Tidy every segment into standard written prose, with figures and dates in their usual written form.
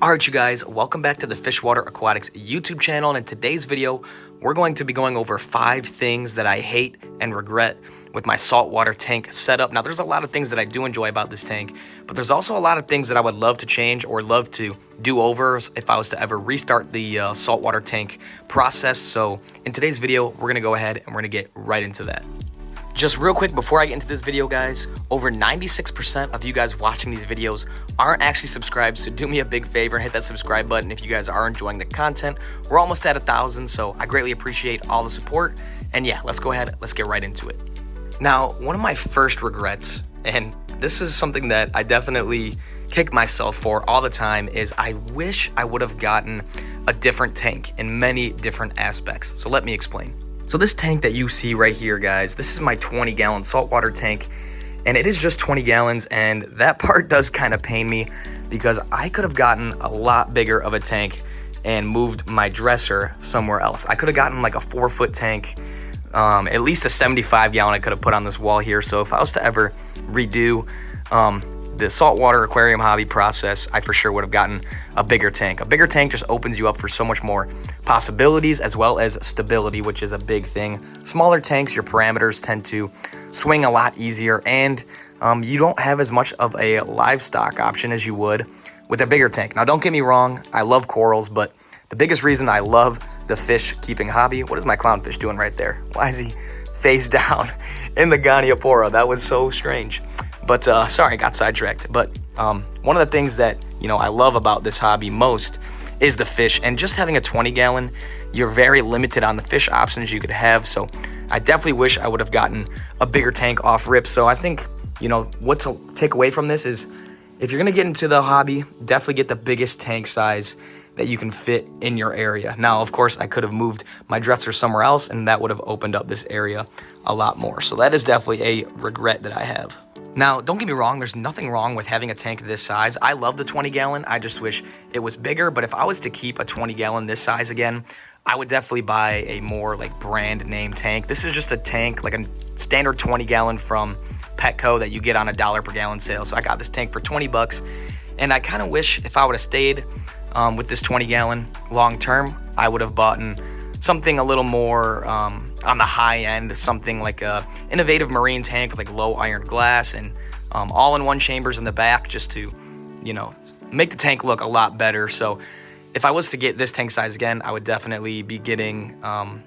Alright you guys, welcome back to the Fishwater Aquatics YouTube channel, and in today's video, we're going to be going over 5 things that I hate and regret with my saltwater tank setup. Now there's a lot of things that I do enjoy about this tank, but there's also a lot of things that I would love to change or love to do over if I was to ever restart the saltwater tank process. So in today's video, we're going to go ahead and we're going to get right into that. Just real quick before I get into this video, guys, over 96% of you guys watching these videos aren't actually subscribed, so do me a big favor and hit that subscribe button if you guys are enjoying the content. We're almost at 1,000, so I greatly appreciate all the support. And yeah, let's go ahead, let's get right into it. Now, one of my first regrets, and this is something that I definitely kick myself for all the time, is I wish I would have gotten a different tank in many different aspects. So let me explain. So this tank that you see right here, guys, this is my 20-gallon saltwater tank, and it is just 20 gallons, and that part does kind of pain me because I could have gotten a lot bigger of a tank and moved my dresser somewhere else. I could have gotten like a 4-foot tank, at least a 75-gallon I could have put on this wall here. So if I was to ever redo the saltwater aquarium hobby process, I for sure would have gotten a bigger tank. A bigger tank just opens you up for so much more possibilities as well as stability, which is a big thing. Smaller tanks, your parameters tend to swing a lot easier, and you don't have as much of a livestock option as you would with a bigger tank. Now, don't get me wrong, I love corals, but the biggest reason I love the fish keeping hobby, what is my clownfish doing right there? Why is he face down in the Goniopora? That was so strange. But sorry, I got sidetracked. But one of the things that, I love about this hobby most is the fish. And just having a 20-gallon, you're very limited on the fish options you could have. So I definitely wish I would have gotten a bigger tank off rip. So I think, what to take away from this is if you're going to get into the hobby, definitely get the biggest tank size that you can fit in your area. Now, of course, I could have moved my dresser somewhere else, and that would have opened up this area a lot more. So that is definitely a regret that I have. Now, don't get me wrong, there's nothing wrong with having a tank this size. I love the 20-gallon. I just wish it was bigger. But if I was to keep a 20-gallon this size again, I would definitely buy a more brand name tank. This is just a tank, like a standard 20-gallon from Petco that you get on a $1 per gallon sale. So I got this tank for 20 bucks. And I kind of wish if I would have stayed with this 20-gallon long term, I would have bought something a little more on the high end, something like a innovative marine tank, like low iron glass and all-in-one chambers in the back, just to make the tank look a lot better. So if I was to get this tank size again, I would definitely be getting kind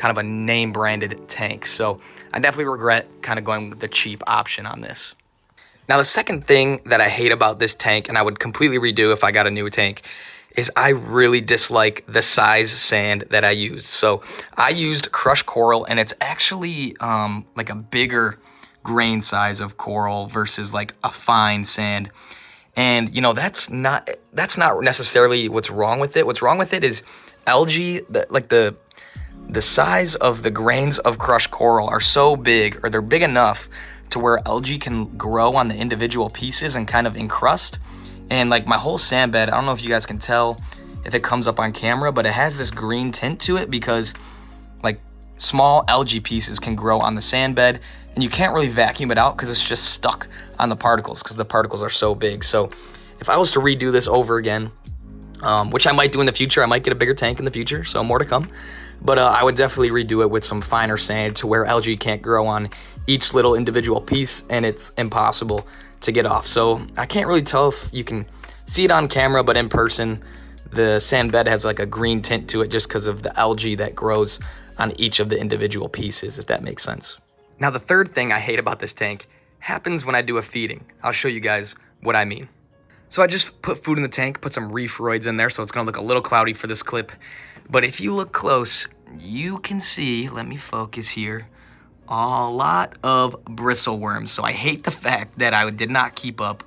of a name branded tank. So I definitely regret kind of going with the cheap option on this. Now, the second thing that I hate about this tank, and I would completely redo if I got a new tank, is I really dislike the size sand that I used. So I used crushed coral, and it's actually like a bigger grain size of coral versus like a fine sand. And that's not necessarily what's wrong with it. What's wrong with it is algae, the size of the grains of crushed coral are so big, or they're big enough to where algae can grow on the individual pieces and kind of encrust. And like my whole sand bed, I don't know if you guys can tell if it comes up on camera, but it has this green tint to it because like small algae pieces can grow on the sand bed, and you can't really vacuum it out because it's just stuck on the particles because the particles are so big. So if I was to redo this over again, which I might do in the future, I might get a bigger tank in the future, so more to come. But I would definitely redo it with some finer sand to where algae can't grow on each little individual piece, and it's impossible to get off. So I can't really tell if you can see it on camera, but in person, the sand bed has like a green tint to it just because of the algae that grows on each of the individual pieces, if that makes sense. Now, the third thing I hate about this tank happens when I do a feeding. I'll show you guys what I mean. So I just put food in the tank, put some reefroids in there, so it's gonna look a little cloudy for this clip. But if you look close, you can see, let me focus here, a lot of bristle worms. So I hate the fact that I did not keep up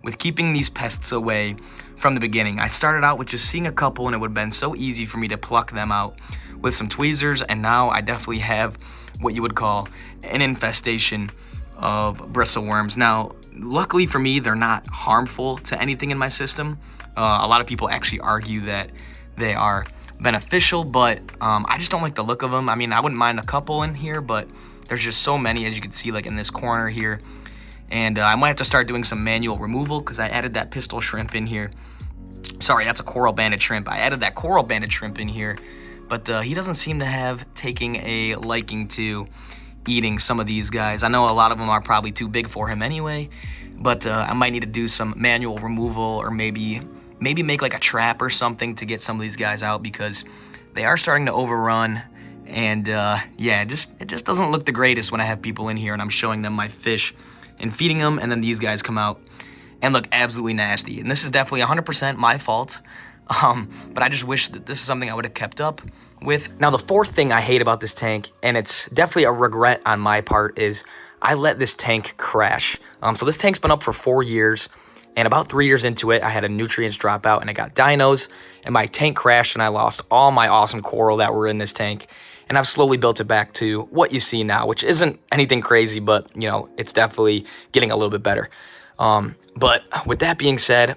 with keeping these pests away from the beginning. I started out with just seeing a couple, and it would have been so easy for me to pluck them out with some tweezers, and now I definitely have what you would call an infestation of bristle worms. Now, luckily for me, they're not harmful to anything in my system. A lot of people actually argue that they are beneficial, but I just don't like the look of them. I mean, I wouldn't mind a couple in here, but there's just so many, as you can see, like in this corner here. And I might have to start doing some manual removal because I added that pistol shrimp in here Sorry, that's a coral banded shrimp. I added that coral banded shrimp in here, but he doesn't seem to have taken a liking to eating some of these guys. I know a lot of them are probably too big for him anyway, but I might need to do some manual removal, or maybe make like a trap or something to get some of these guys out, because they are starting to overrun. And yeah, it just doesn't look the greatest when I have people in here and I'm showing them my fish and feeding them, and then these guys come out and look absolutely nasty. And this is definitely 100% my fault. But I just wish that this is something I would have kept up with. Now, the fourth thing I hate about this tank, and it's definitely a regret on my part, is I let this tank crash. So this tank's been up for 4 years, and about 3 years into it, I had a nutrients drop out and I got dinos, and my tank crashed and I lost all my awesome coral that were in this tank. And I've slowly built it back to what you see now, which isn't anything crazy, but you know, it's definitely getting a little bit better. But with that being said,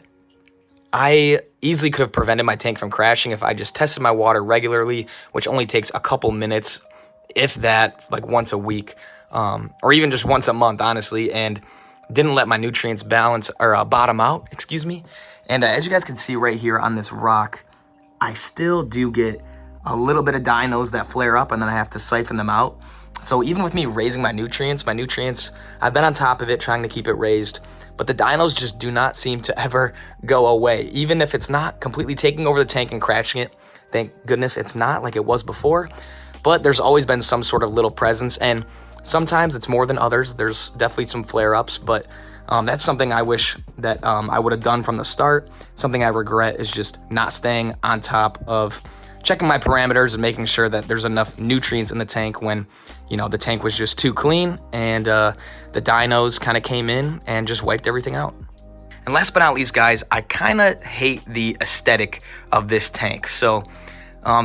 I easily could have prevented my tank from crashing if I just tested my water regularly, which only takes a couple minutes, if that, like once a week, or even just once a month, honestly, and didn't let my nutrients balance or bottom out, excuse me. And as you guys can see right here on this rock, I still do get a little bit of dinos that flare up, and then I have to siphon them out. So even with me raising my nutrients, I've been on top of it trying to keep it raised, but the dinos just do not seem to ever go away. Even if it's not completely taking over the tank and crashing it, thank goodness it's not like it was before, but there's always been some sort of little presence, and sometimes it's more than others. There's definitely some flare-ups, but that's something I wish that I would have done from the start. Something I regret is just not staying on top of checking my parameters and making sure that there's enough nutrients in the tank when, you know, the tank was just too clean, and the dinos kind of came in and just wiped everything out. And last but not least, guys, I kind of hate the aesthetic of this tank. So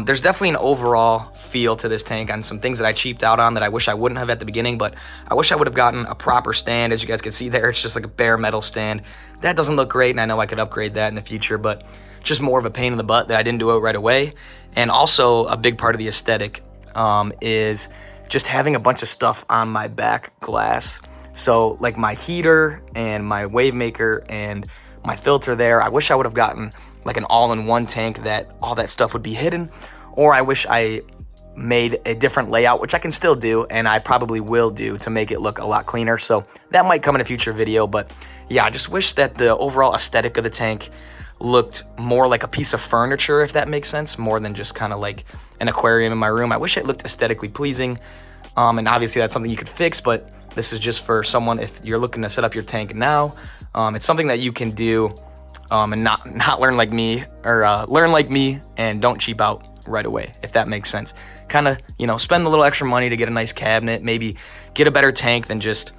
there's definitely an overall feel to this tank on some things that I cheaped out on that I wish I wouldn't have at the beginning, but I wish I would have gotten a proper stand. As you guys can see there, it's just like a bare metal stand. That doesn't look great, and I know I could upgrade that in the future, but just more of a pain in the butt that I didn't do it right away. And also a big part of the aesthetic is just having a bunch of stuff on my back glass. So like my heater and my wave maker and my filter there, I wish I would have gotten like an all-in-one tank that all that stuff would be hidden, or I wish I made a different layout, which I can still do, and I probably will do, to make it look a lot cleaner. So that might come in a future video, but yeah, I just wish that the overall aesthetic of the tank looked more like a piece of furniture, if that makes sense, more than just kind of like an aquarium in my room. I wish it looked aesthetically pleasing, and obviously that's something you could fix, but this is just for someone if you're looking to set up your tank now. It's something that you can do and not learn like me, or learn like me and don't cheap out right away, if that makes sense. Kind of, you know, spend a little extra money to get a nice cabinet, maybe get a better tank than just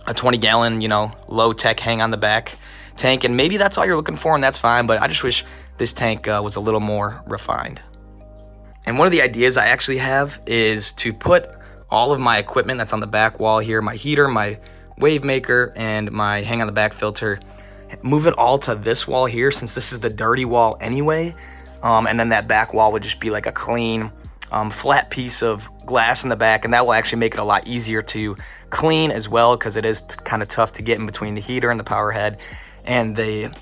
a 20-gallon, you know, low-tech hang on the back tank, and maybe that's all you're looking for, and that's fine, but I just wish this tank was a little more refined. And one of the ideas I actually have is to put all of my equipment that's on the back wall here, my heater, my wave maker, and my hang on the back filter, move it all to this wall here, since this is the dirty wall anyway, and then that back wall would just be like a clean flat piece of glass in the back, and that will actually make it a lot easier to clean as well, because it is kind of tough to get in between the heater and the power head and the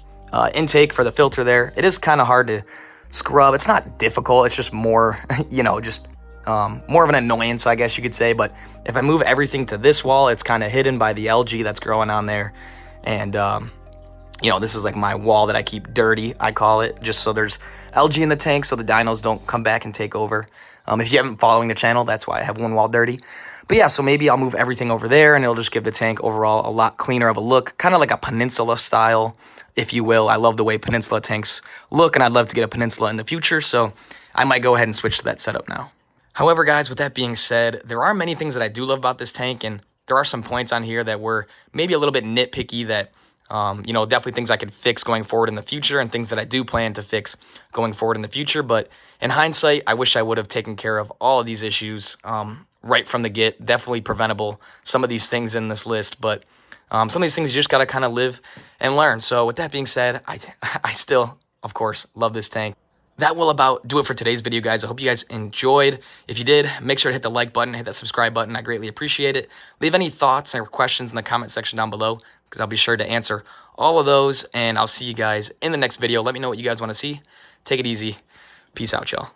intake for the filter there. It is kind of hard to scrub. It's not difficult, it's just more, you know, just more of an annoyance, I guess you could say. But if I move everything to this wall, it's kind of hidden by the algae that's growing on there. And you know, this is like my wall that I keep dirty, I call it, just so there's algae in the tank so the dinos don't come back and take over. If you haven't been following the channel, that's why I have one wall dirty. But yeah, so maybe I'll move everything over there, and it'll just give the tank overall a lot cleaner of a look, kind of like a peninsula style, if you will. I love the way peninsula tanks look, and I'd love to get a peninsula in the future, so I might go ahead and switch to that setup now. However, guys, with that being said, there are many things that I do love about this tank, and there are some points on here that were maybe a little bit nitpicky that, you know, definitely things I could fix going forward in the future, and things that I do plan to fix going forward in the future. But in hindsight, I wish I would have taken care of all of these issues right from the get. Definitely preventable, some of these things in this list, but some of these things you just got to kind of live and learn. So with that being said, I still, of course, love this tank. That will about do it for today's video, guys. I hope you guys enjoyed. If you did, make sure to hit the like button, hit that subscribe button. I greatly appreciate it. Leave any thoughts or questions in the comment section down below, because I'll be sure to answer all of those, and I'll see you guys in the next video. Let me know what you guys want to see. Take it easy. Peace out, y'all.